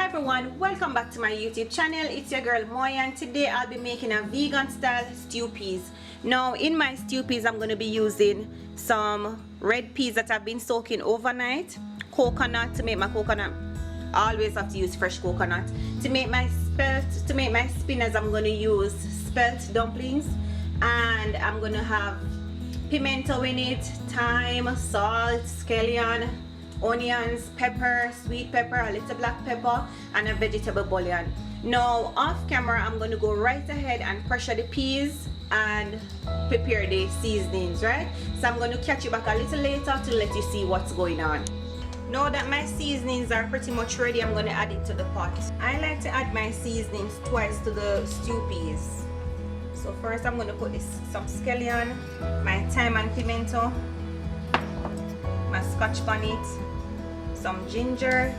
everyone, welcome back to my YouTube channel. It's your girl Moya, and today I'll be making a vegan style stew peas. Now in my stew peas I'm going to be using some red peas that I've been soaking overnight, coconut to make my coconut. I always have to use fresh coconut. To make my spinners I'm going to use spelt dumplings, and I'm going to have pimento in it, thyme, salt, scallion, onions, pepper, sweet pepper, a little black pepper, and a vegetable bouillon. Now off camera I'm going to go right ahead and pressure the peas and prepare the seasonings, right? So I'm going to catch you back a little later to let you see what's going on. Now that my seasonings are pretty much ready, I'm going to add it to the pot. I like to add my seasonings twice to the stew peas. So first I'm going to put some scallion, my thyme and pimento, my Scotch bonnet, some ginger,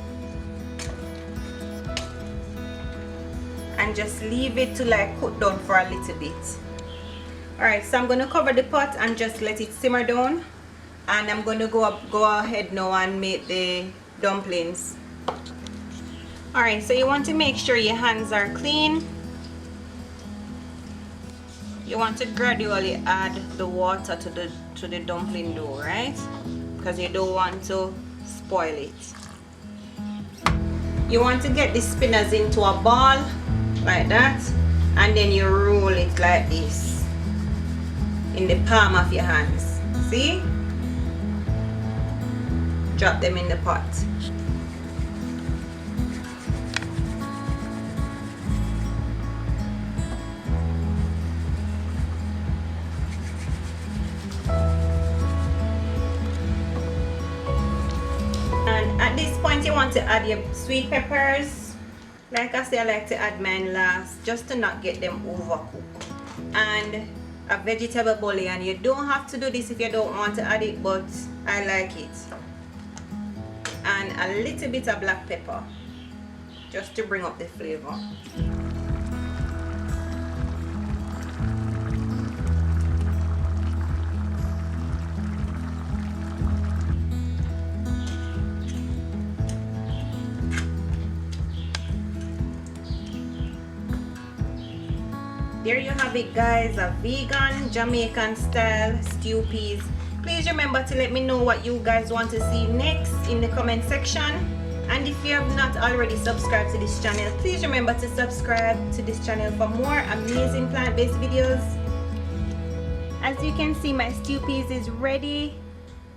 and just leave it to like cook down for a little bit. Alright, so I'm going to cover the pot and just let it simmer down, and I'm going to go ahead now and make the dumplings. Alright, so you want to make sure your hands are clean. You want to gradually add the water to the dumpling dough, right? Because you don't want to spoil it. You want to get the spinners into a ball like that, and then you roll it like this in the palm of your hands. See? Drop them in the pot. At this point you want to add your sweet peppers. Like I say, I like to add mine last just to not get them overcooked. And a vegetable bouillon. You don't have to do this if you don't want to add it, but I like it. And a little bit of black pepper just to bring up the flavor. There you have it, guys, a vegan Jamaican style stew peas. Please remember to let me know what you guys want to see next in the comment section, and if you have not already subscribed to this channel, please remember to subscribe to this channel for more amazing plant-based videos. As you can see, my stew peas is ready.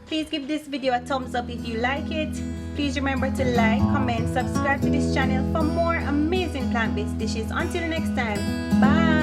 Please give this video a thumbs up if you like it. Please remember to like, comment, subscribe to this channel for more amazing plant-based dishes. Until next time, bye.